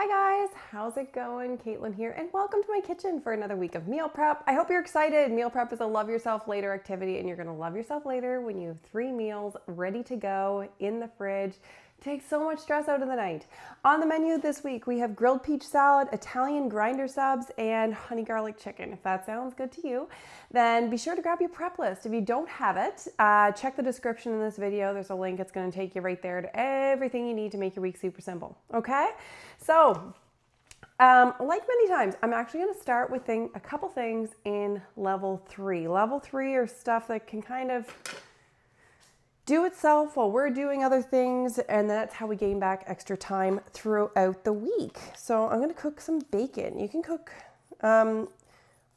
Hi guys, how's it going? Caitlin here, and welcome to my kitchen for another week of meal prep. I hope you're excited. Meal prep is a love yourself later activity, and you're gonna love yourself later when you have 3 meals ready to go in the fridge. Takes so much stress out of the night. On the menu this week, we have grilled peach salad, Italian grinder subs, and honey garlic chicken. If that sounds good to you, then be sure to grab your prep list. If you don't have it, check the description in this video. There's a link. It's going to take you right there to everything you need to make your week super simple. Okay? So, like many times, I'm actually going to start with a couple things in level 3. Level 3 are stuff that can kind of do itself while we're doing other things, and that's how we gain back extra time throughout the week. So I'm going to cook some bacon. You can cook,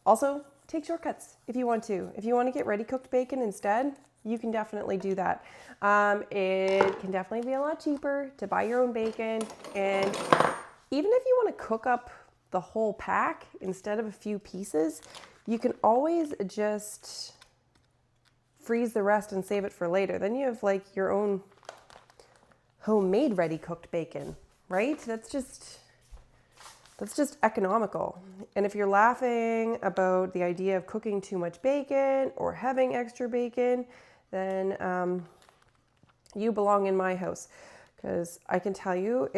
also take shortcuts if you want to. If you want to get ready cooked bacon instead, you can definitely do that. It can definitely be a lot cheaper to buy your own bacon, and even if you want to cook up the whole pack instead of a few pieces, you can always just freeze the rest and save it for later. Then you have like your own homemade ready cooked bacon, right? That's just economical. And if you're laughing about the idea of cooking too much bacon or having extra bacon, then you belong in my house, because I can tell you,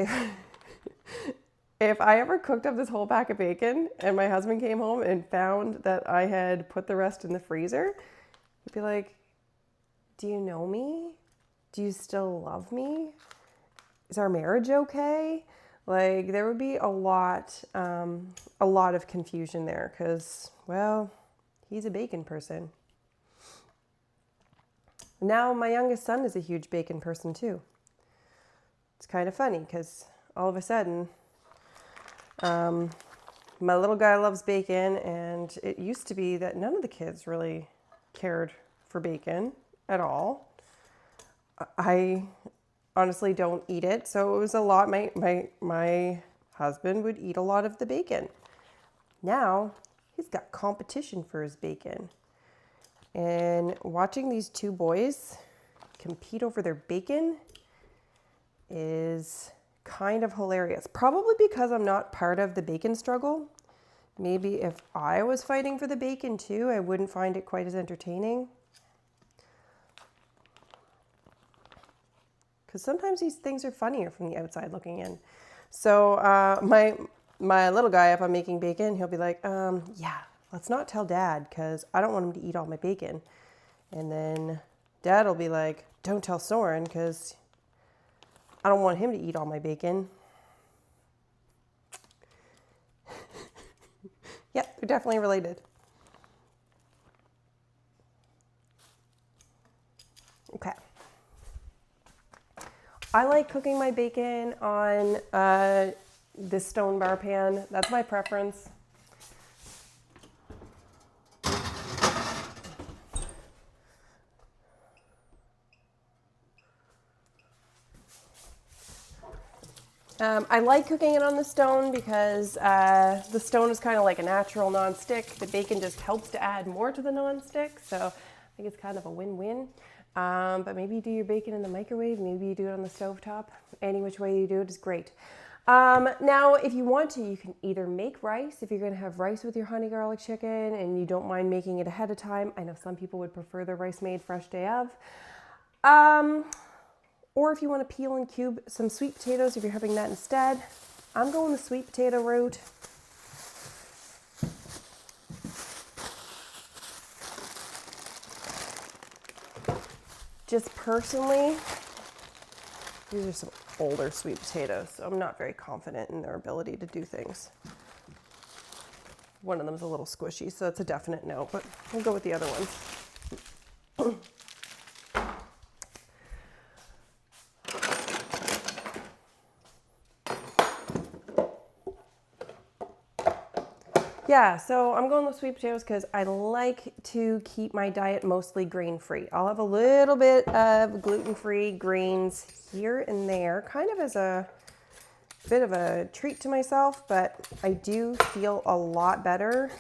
if I ever cooked up this whole pack of bacon and my husband came home and found that I had put the rest in the freezer, he'd be like, "Do you know me? Do you still love me? Is our marriage okay?" Like, there would be a lot of confusion there, because, well, he's a bacon person. Now my youngest son is a huge bacon person too. It's kind of funny, because all of a sudden, my little guy loves bacon, and it used to be that none of the kids really cared for bacon at all. I honestly don't eat it, so it was a lot. My husband would eat a lot of the bacon. Now he's got competition for his bacon, and watching these two boys compete over their bacon is kind of hilarious. Probably because I'm not part of the bacon struggle. Maybe if I was fighting for the bacon too, I wouldn't find it quite as entertaining. Because sometimes these things are funnier from the outside looking in. So my little guy, if I'm making bacon, he'll be like, yeah, let's not tell Dad, because I don't want him to eat all my bacon. And then Dad will be like, don't tell Soren, because I don't want him to eat all my bacon. Yep, they're definitely related. Okay. I like cooking my bacon on this stone bar pan. That's my preference. I like cooking it on the stone because the stone is kind of like a natural nonstick. The bacon just helps to add more to the nonstick, so I think it's kind of a win-win. But maybe you do your bacon in the microwave, maybe you do it on the stovetop. Any which way you do it is great. Now, if you want to, you can either make rice, if you're going to have rice with your honey garlic chicken and you don't mind making it ahead of time. I know some people would prefer the rice made fresh day of. Or if you want to peel and cube some sweet potatoes, if you're having that instead. I'm going the sweet potato route. Just personally, these are some older sweet potatoes, so I'm not very confident in their ability to do things. One of them is a little squishy, so that's a definite no, but we'll go with the other ones. Yeah, so I'm going with sweet potatoes because I like to keep my diet mostly grain-free. I'll have a little bit of gluten-free grains here and there, kind of as a bit of a treat to myself, but I do feel a lot better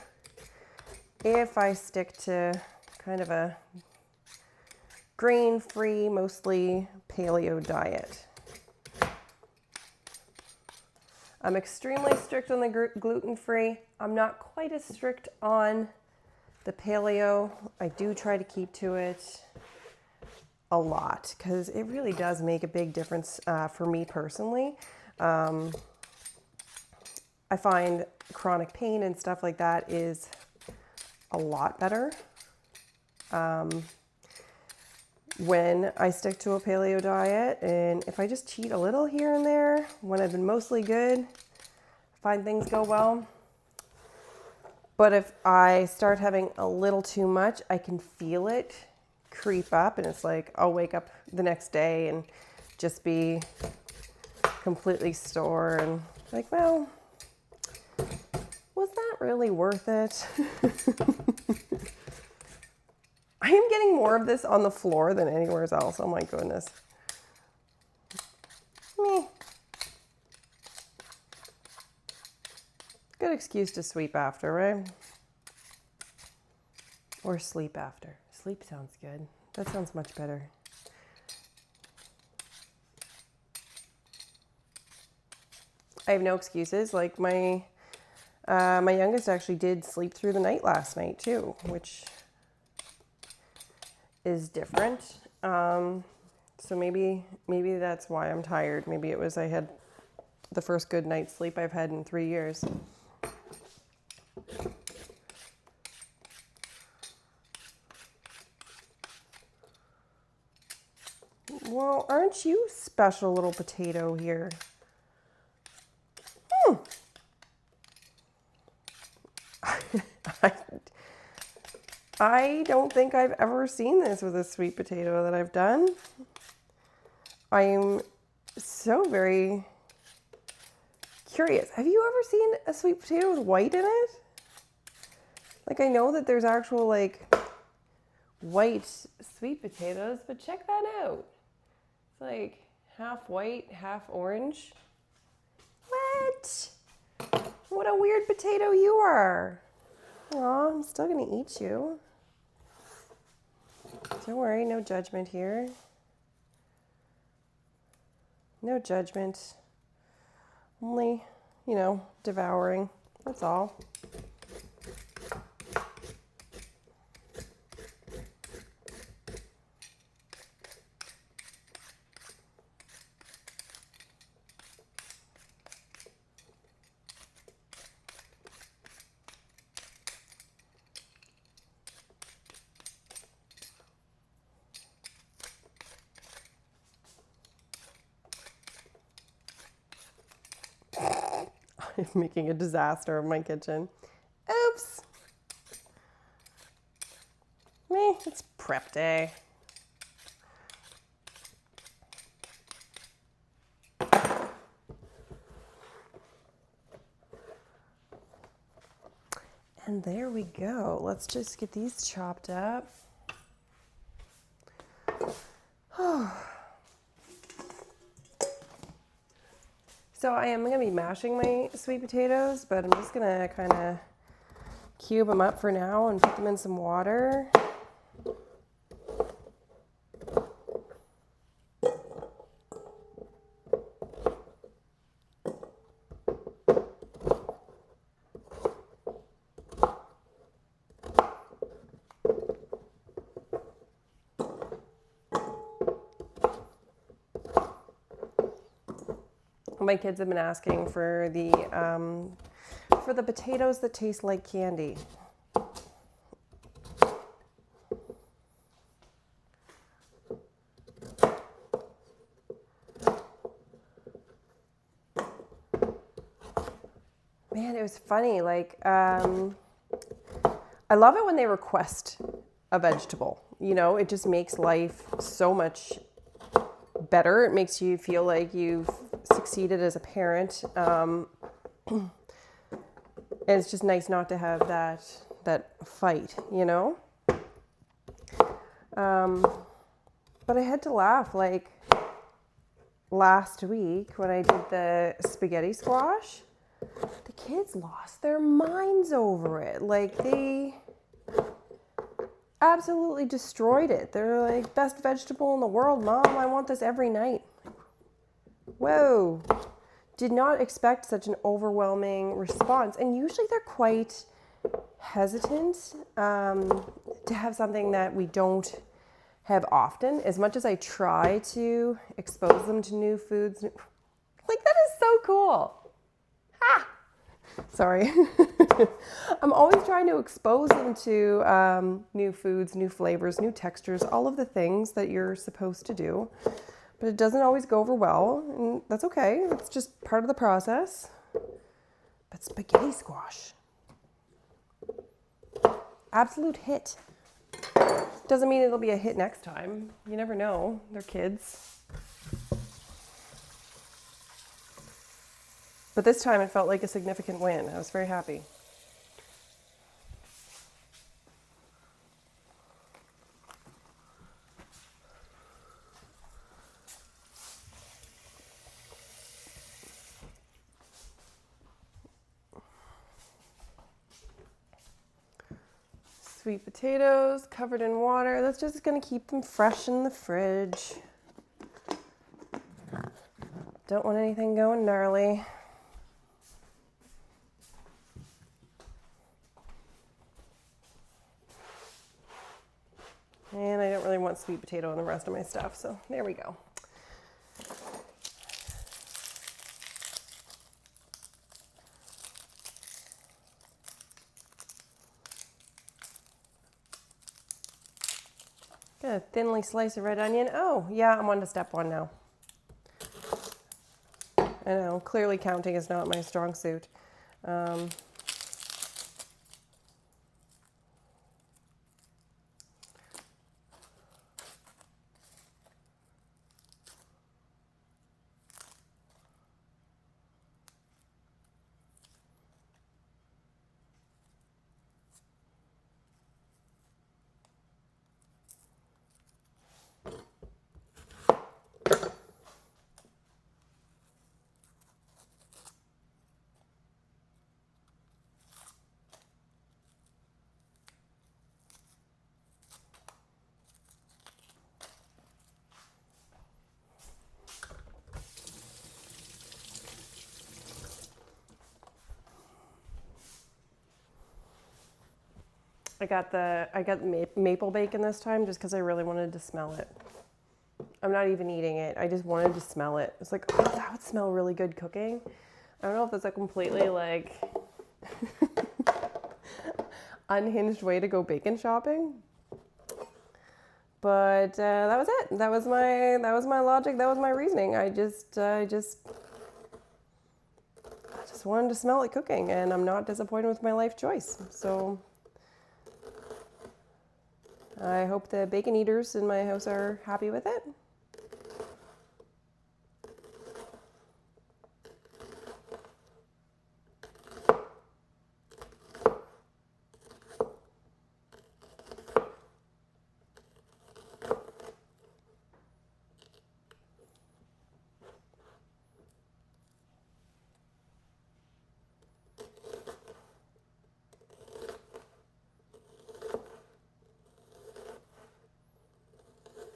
if I stick to kind of a grain-free, mostly paleo diet. I'm extremely strict on the gluten-free. I'm not quite as strict on the paleo. I do try to keep to it a lot because it really does make a big difference for me personally. I find chronic pain and stuff like that is a lot better when I stick to a paleo diet, and if I just cheat a little here and there when I've been mostly good, find things go well. But if I start having a little too much, I can feel it creep up, and it's like I'll wake up the next day and just be completely sore and like, well, was that really worth it? I am getting more of this on the floor than anywhere else. Oh my goodness. Me. Good excuse to sweep after, right? Or sleep after. Sleep sounds good. That sounds much better. I have no excuses. Like my youngest actually did sleep through the night last night too, which is different. So maybe that's why I'm tired. Maybe it was I had the first good night's sleep I've had in 3 years. Well, aren't you special little potato here? I don't think I've ever seen this with a sweet potato that I've done. I'm so very curious. Have you ever seen a sweet potato with white in it? Like, I know that there's actual like white sweet potatoes, but check that out. It's like half white, half orange. What? What a weird potato you are. Aw, I'm still gonna eat you. Don't worry, no judgment here. No judgment. Only, devouring. That's all. I'm making a disaster of my kitchen. Oops. It's prep day. And there we go. Let's just get these chopped up. So I am going to be mashing my sweet potatoes, but I'm just going to kind of cube them up for now and put them in some water. My kids have been asking for the potatoes that taste like candy. Man, it was funny. Like, I love it when they request a vegetable. It just makes life so much better. It makes you feel like you've succeeded as a parent. And it's just nice not to have that fight, But I had to laugh, like last week when I did the spaghetti squash, the kids lost their minds over it. Like, they absolutely destroyed it. They're like, best vegetable in the world, Mom. I want this every night. Whoa. did not expect such an overwhelming response. And usually they're quite hesitant to have something that we don't have often. As much as I try to expose them to new foods, like that is so cool. Ah, sorry. I'm always trying to expose them to new foods, new flavors, new textures, all of the things that you're supposed to do. But it doesn't always go over well, and that's okay. It's just part of the process. But spaghetti squash, absolute hit. Doesn't mean it'll be a hit next time. You never know. They're kids. But this time it felt like a significant win. I was very happy. Sweet potatoes covered in water. That's just going to keep them fresh in the fridge. Don't want anything going gnarly. And I don't really want sweet potato in the rest of my stuff, so there we go. Gonna thinly slice a red onion. Oh, yeah, I'm on to step one now. I know, clearly counting is not my strong suit. I got maple bacon this time just because I really wanted to smell it. I'm not even eating it. I just wanted to smell it. It's like, oh, that would smell really good cooking. I don't know if that's a completely like unhinged way to go bacon shopping, but that was it. That was my logic. That was my reasoning. I just wanted to smell it cooking, and I'm not disappointed with my life choice. So I hope the bacon eaters in my house are happy with it.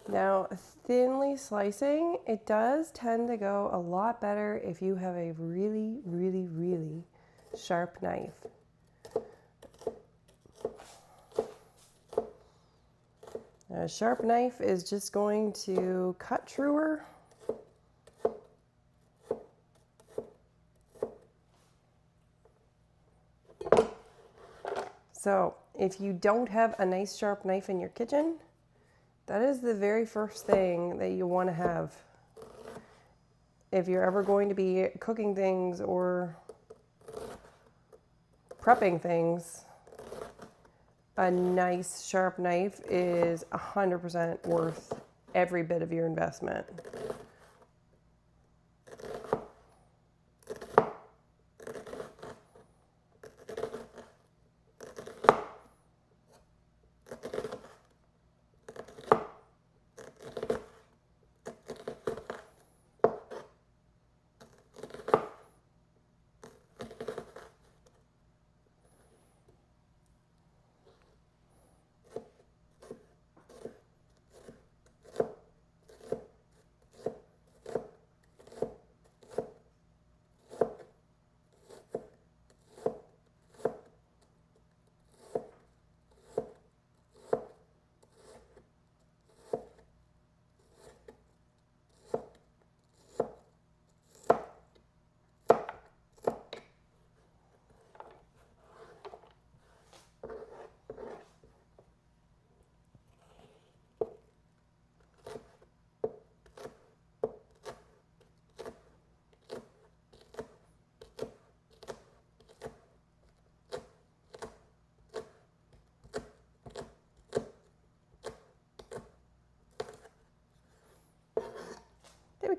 Now, thinly slicing, it does tend to go a lot better if you have a really, really, really sharp knife. A sharp knife is just going to cut truer. So, if you don't have a nice sharp knife in your kitchen, that is the very first thing that you want to have. If you're ever going to be cooking things or prepping things, a nice sharp knife is 100% worth every bit of your investment.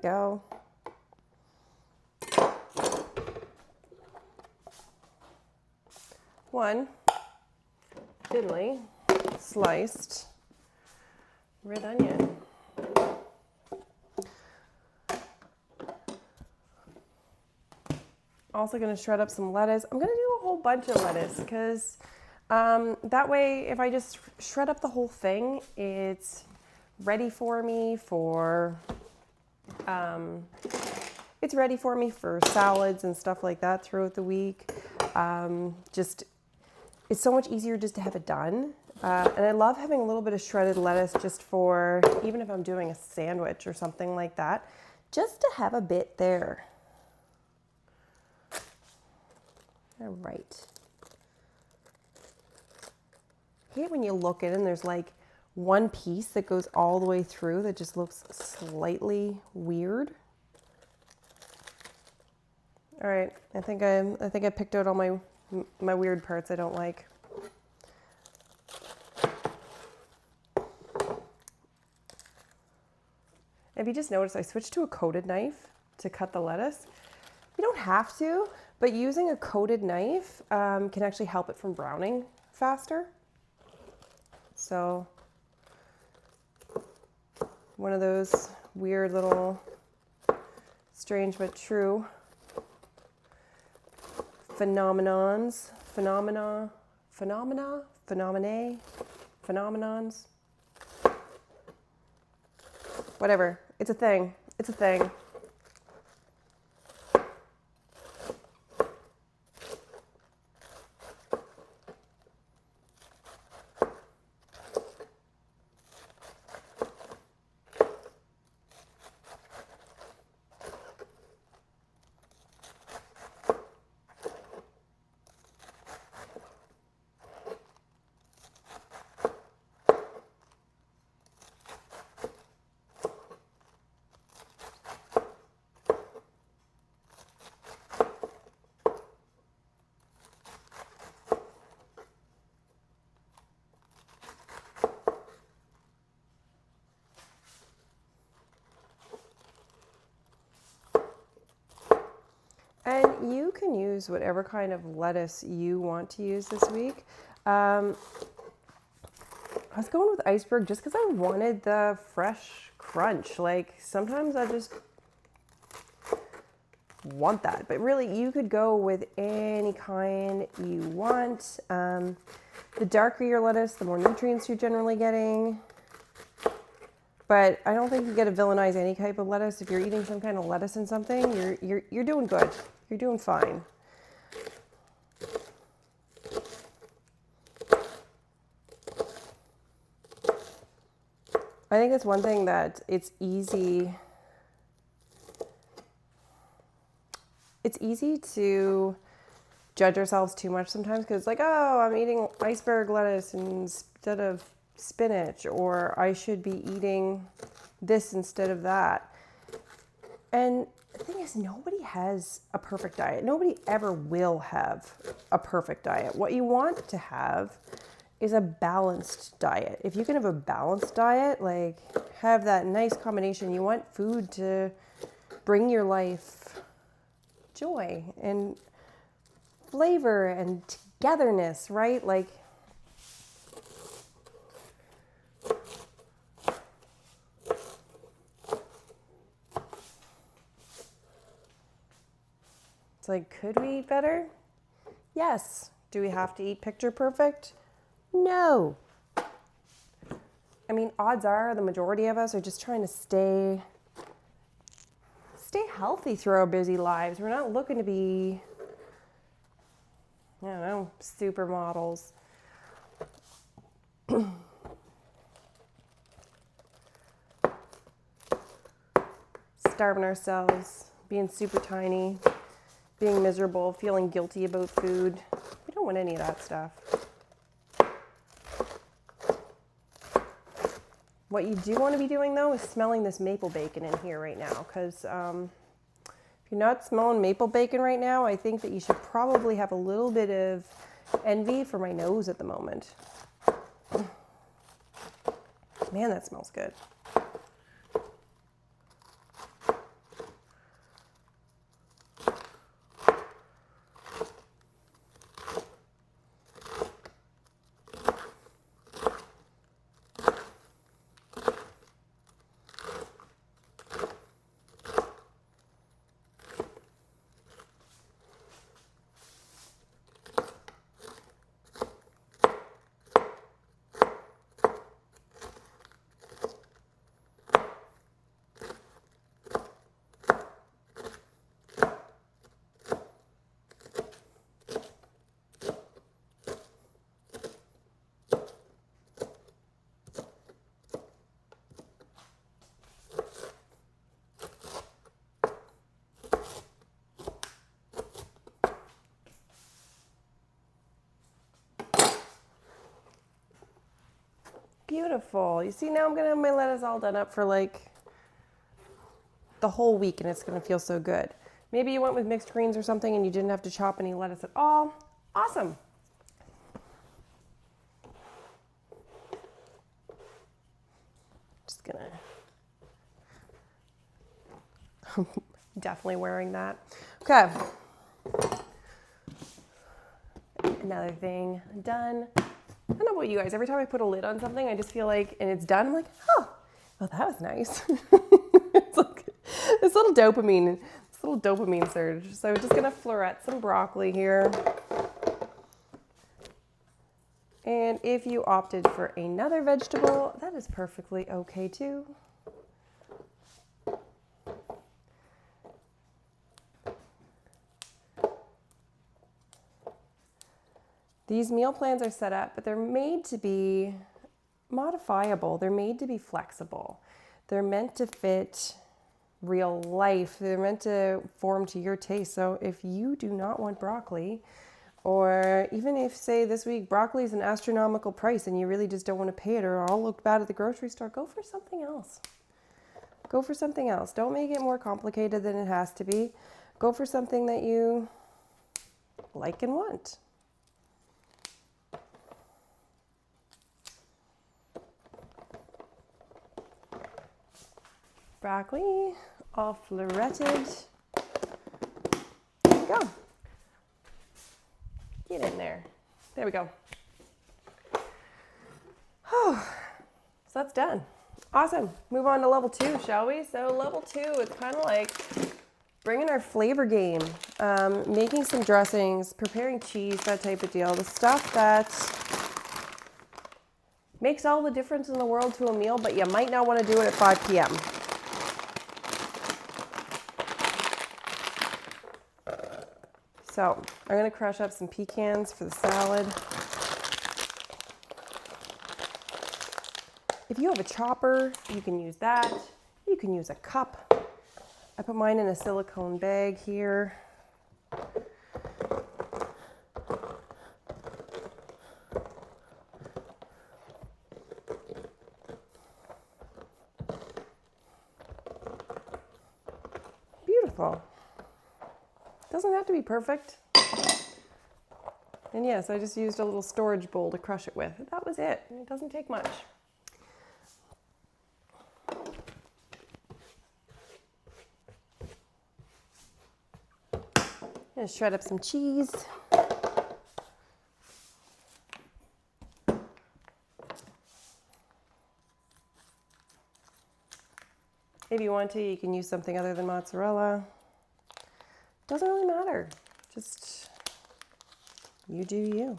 go. One thinly sliced red onion. Also going to shred up some lettuce. I'm going to do a whole bunch of lettuce because that way if I just shred up the whole thing, it's ready for me for salads and stuff like that throughout the week. It's so much easier just to have it done. And I love having a little bit of shredded lettuce just for, even if I'm doing a sandwich or something like that, just to have a bit there. All right. I hate when you look in and there's like one piece that goes all the way through that just looks slightly weird. All right, I think I picked out all my weird parts I don't like. If you just notice, I switched to a coated knife to cut the lettuce. You don't have to, but using a coated knife can actually help it from browning faster. So one of those weird little strange but true phenomenons, whatever. It's a thing. It's a thing. And you can use whatever kind of lettuce you want to use this week. I was going with iceberg just because I wanted the fresh crunch. Like sometimes I just want that, but really you could go with any kind you want. The darker your lettuce, the more nutrients you're generally getting. But I don't think you get to villainize any type of lettuce. If you're eating some kind of lettuce in something, you're doing good. You're doing fine. I think that's one thing that it's easy to judge ourselves too much sometimes because it's like, oh, I'm eating iceberg lettuce instead of spinach, or I should be eating this instead of that. And the thing is, nobody has a perfect diet. Nobody ever will have a perfect diet. What you want to have is a balanced diet. If you can have a balanced diet, like have that nice combination, you want food to bring your life joy and flavor and togetherness, right? Like it's like, could we eat better? Yes. Do we have to eat picture perfect? No. I mean, odds are the majority of us are just trying to stay healthy through our busy lives. We're not looking to be, I don't know, supermodels. Starving ourselves, being super tiny, being miserable, feeling guilty about food. We don't want any of that stuff. What you do want to be doing, though, is smelling this maple bacon in here right now, because if you're not smelling maple bacon right now, I think that you should probably have a little bit of envy for my nose at the moment. Man, that smells good. Beautiful. You see, now I'm gonna have my lettuce all done up for like the whole week, and it's gonna feel so good. Maybe you went with mixed greens or something and you didn't have to chop any lettuce at all. Awesome. Just gonna definitely wearing that. Okay. Another thing done. I don't know about you guys. Every time I put a lid on something, I just feel like, and it's done, I'm like, oh, well, that was nice. It's like this little dopamine surge. So I'm just gonna floret some broccoli here. And if you opted for another vegetable, that is perfectly okay too. These meal plans are set up, but they're made to be modifiable. They're made to be flexible. They're meant to fit real life. They're meant to form to your taste. So if you do not want broccoli, or even if, say, this week broccoli is an astronomical price and you really just don't want to pay it, or all looked bad at the grocery store, go for something else. Go for something else. Don't make it more complicated than it has to be. Go for something that you like and want. Broccoli, all floreted. There we go. Get in there. There we go. Oh, so that's done. Awesome. Move on to level 2, shall we? So level 2, it's kind of like bringing our flavor game, making some dressings, preparing cheese, that type of deal. The stuff that makes all the difference in the world to a meal, but you might not want to do it at 5 p.m. So I'm going to crush up some pecans for the salad. If you have a chopper, you can use that. You can use a cup. I put mine in a silicone bag here. Beautiful. Doesn't have to be perfect. And yes, I just used a little storage bowl to crush it with. That was it. It doesn't take much. Gonna shred up some cheese. If you want to, you can use something other than mozzarella. Doesn't really matter. Just you do you.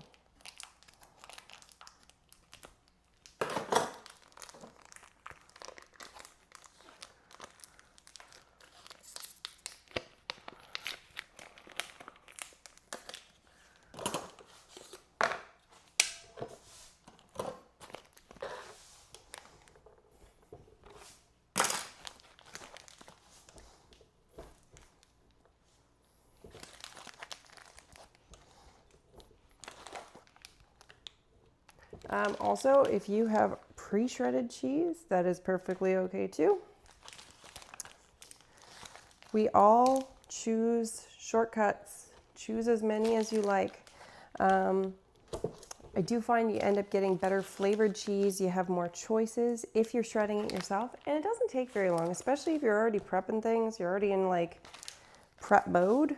Also, if you have pre-shredded cheese, that is perfectly okay too. We all choose shortcuts. Choose as many as you like. I do find you end up getting better flavored cheese. You have more choices if you're shredding it yourself, and it doesn't take very long, especially if you're already prepping things. You're already in like prep mode,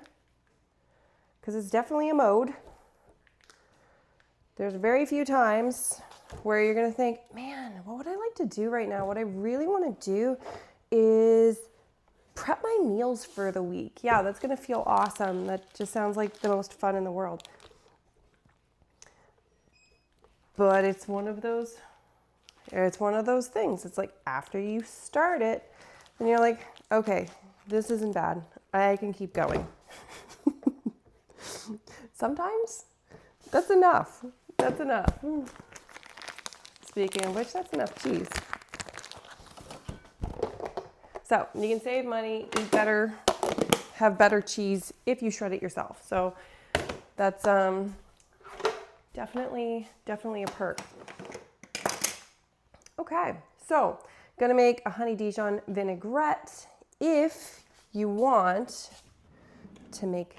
because it's definitely a mode. There's very few times where you're gonna think, man, what would I like to do right now? What I really wanna do is prep my meals for the week. Yeah, that's gonna feel awesome. That just sounds like the most fun in the world. But it's one of those things. It's like after you start it, then you're like, okay, this isn't bad. I can keep going. Sometimes that's enough. That's enough. Speaking of which, that's enough cheese. So you can save money, eat better, have better cheese if you shred it yourself. So that's definitely a perk. Okay, so gonna make a honey Dijon vinaigrette. If you want to make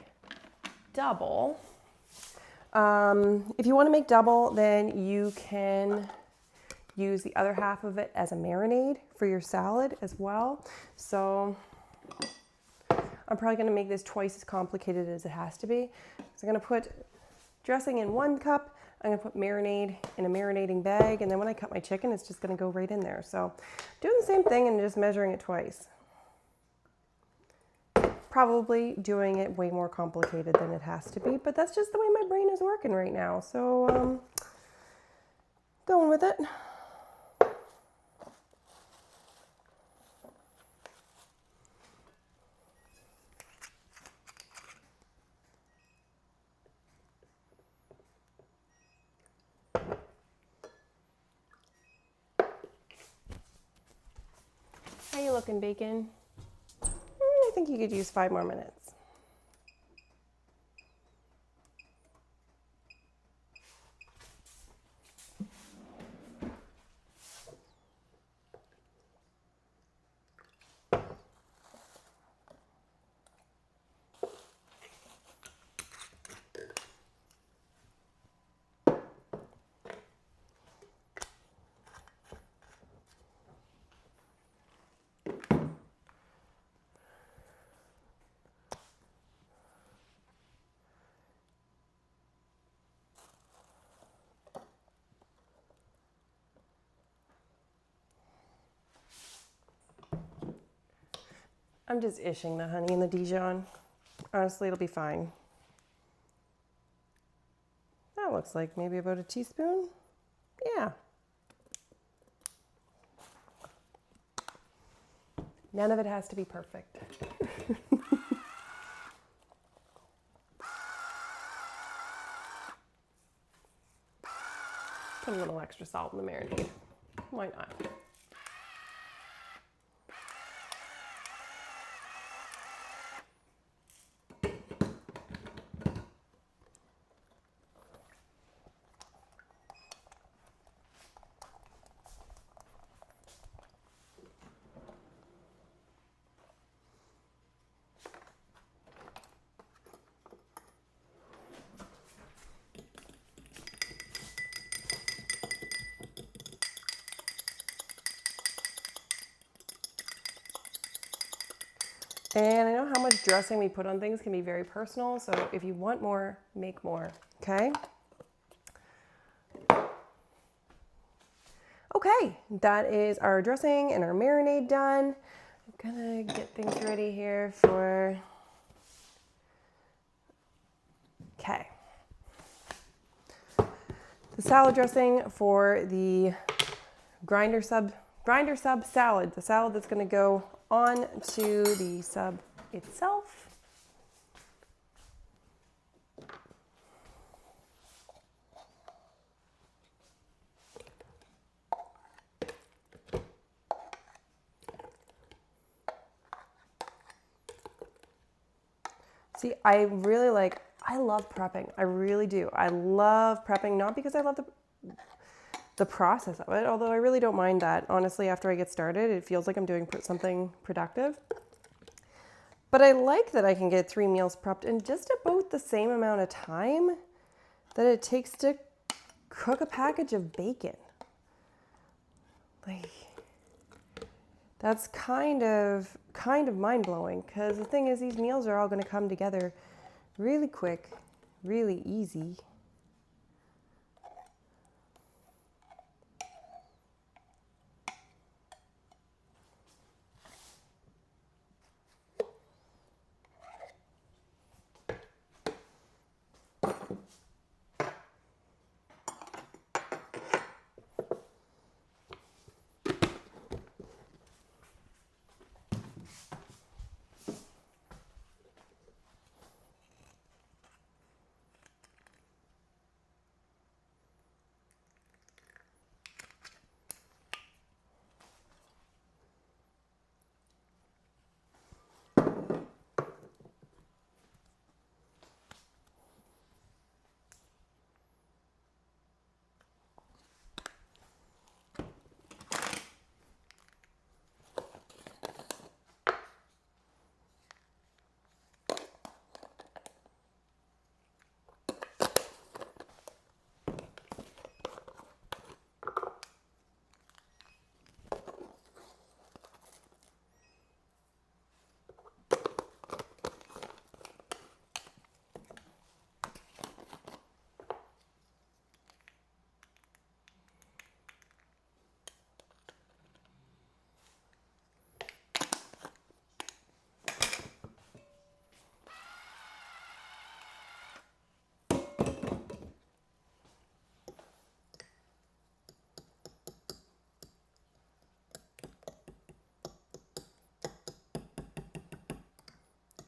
double, if you want to make double, then you can use the other half of it as a marinade for your salad as well. So I'm probably going to make this twice as complicated as it has to be. So I'm going to put dressing in 1 cup. I'm going to put marinade in a marinating bag, and then when I cut my chicken, it's just going to go right in there. So doing the same thing and just measuring it twice. Probably doing it way more complicated than it has to be, but that's just the way my brain is working right now. So going with it. How you looking, bacon? I think you could use 5 more minutes. I'm just ishing the honey and the Dijon. Honestly, it'll be fine. That looks like maybe about a teaspoon. Yeah. None of it has to be perfect. Put a little extra salt in the marinade. Why not? And I know how much dressing we put on things can be very personal, so if you want more, make more, okay? Okay, that is our dressing and our marinade done. I'm gonna get things ready here for, okay. The salad dressing for the grinder sub salad, the salad that's gonna go on to the sub itself. See, I love prepping. I really do. I love prepping, not because I love the process of it, although I really don't mind that. Honestly, after I get started, it feels like I'm doing something productive. But I like that I can get 3 meals prepped in just about the same amount of time that it takes to cook a package of bacon. Like, that's kind of mind-blowing, because the thing is, these meals are all going to come together really quick, really easy.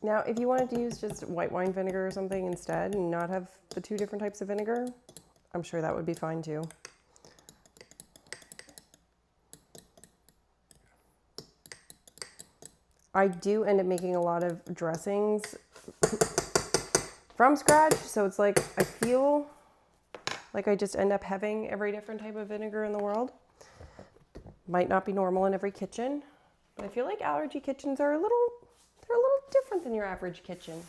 Now, if you wanted to use just white wine vinegar or something instead and not have the two different types of vinegar, I'm sure that would be fine too. I do end up making a lot of dressings from scratch, so it's like I feel like I just end up having every different type of vinegar in the world. Might not be normal in every kitchen, but I feel like allergy kitchens are a little different than your average kitchen.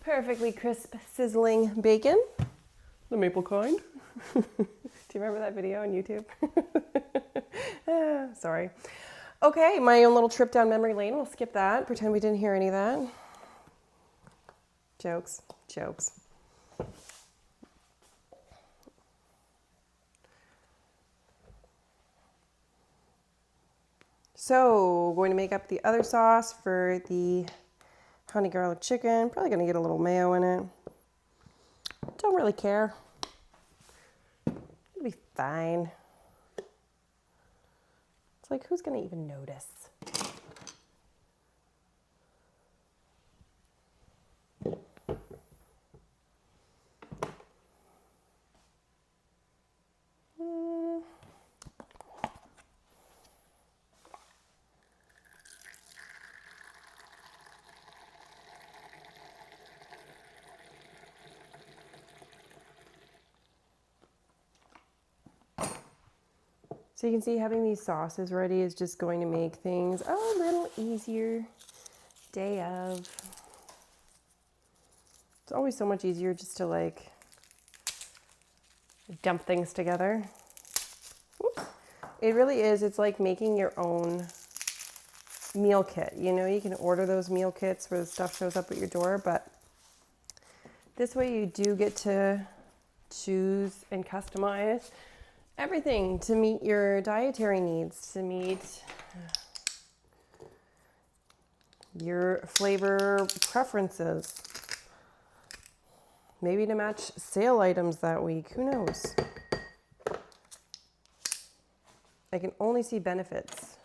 Perfectly crisp, sizzling bacon. The maple kind. Do you remember that video on YouTube? Sorry. Okay, my own little trip down memory lane. We'll skip that. Pretend we didn't hear any of that. Jokes. So, going to make up the other sauce for the honey garlic chicken. Probably going to get a little mayo in it. Don't really care. It'll be fine. It's like, who's going to even notice? So you can see having these sauces ready is just going to make things a little easier day of. It's always so much easier just to like dump things together. Oops. It really is. It's like making your own meal kit. You know, you can order those meal kits where the stuff shows up at your door, but this way you do get to choose and customize everything to meet your dietary needs, to meet your flavor preferences, maybe to match sale items that week. Who knows? I can only see benefits.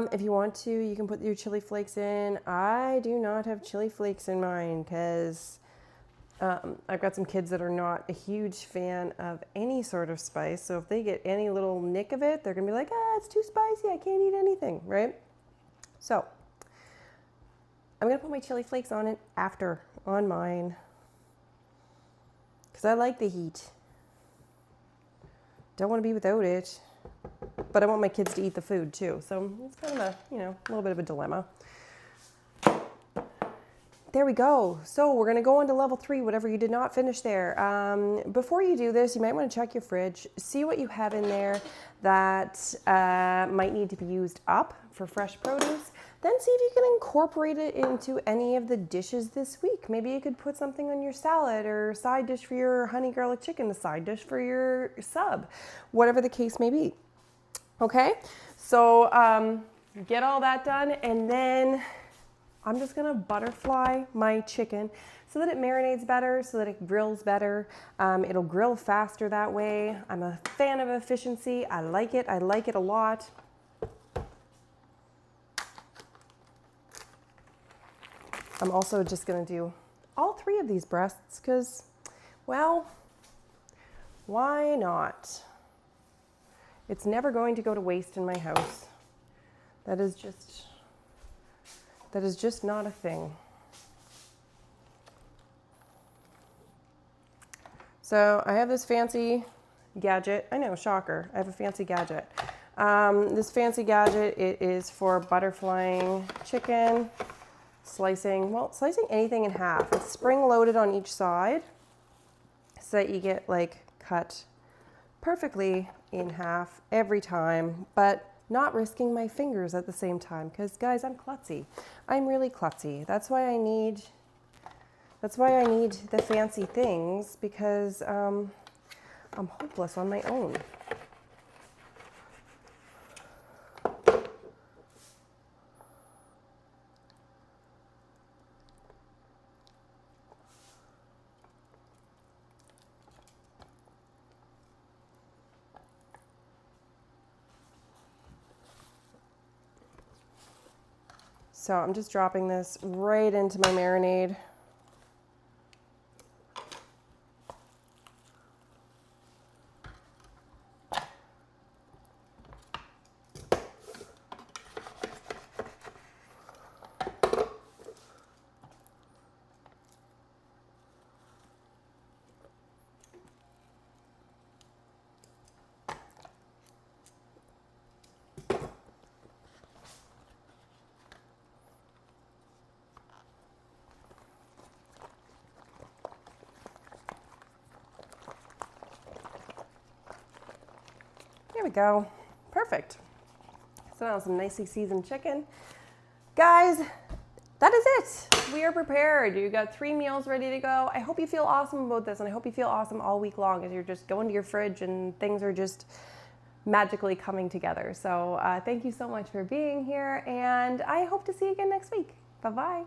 If you want to, you can put your chili flakes in. I do not have chili flakes in mine because I've got some kids that are not a huge fan of any sort of spice. So if they get any little nick of it, they're going to be like, it's too spicy. I can't eat anything, right? So I'm going to put my chili flakes on it after on mine because I like the heat. Don't want to be without it. But I want my kids to eat the food too. So it's kind of a, a little bit of a dilemma. There we go. So we're going to go on to level 3, whatever you did not finish there. Before you do this, you might want to check your fridge, see what you have in there that might need to be used up for fresh produce. Then see if you can incorporate it into any of the dishes this week. Maybe you could put something on your salad or side dish for your honey garlic chicken, a side dish for your sub, whatever the case may be. Okay, so get all that done, and then I'm just gonna butterfly my chicken so that it marinates better, so that it grills better. It'll grill faster that way. I'm a fan of efficiency. I like it a lot. I'm also just gonna do all 3 of these breasts because, well, why not? It's never going to go to waste in my house. That is just not a thing. So I have this fancy gadget. I know, shocker. I have a fancy gadget. This fancy gadget, it is for butterflying chicken, slicing anything in half. It's spring loaded on each side so that you get like cut perfectly in half every time, but not risking my fingers at the same time, because guys, I'm klutzy. I'm really klutzy. That's why I need the fancy things, because I'm hopeless on my own. So I'm just dropping this right into my marinade. There we go. Perfect. So now some nicely seasoned chicken. Guys, that is it. We are prepared. You got 3 meals ready to go. I hope you feel awesome about this, and I hope you feel awesome all week long as you're just going to your fridge and things are just magically coming together. So thank you so much for being here, and I hope to see you again next week. Bye-bye.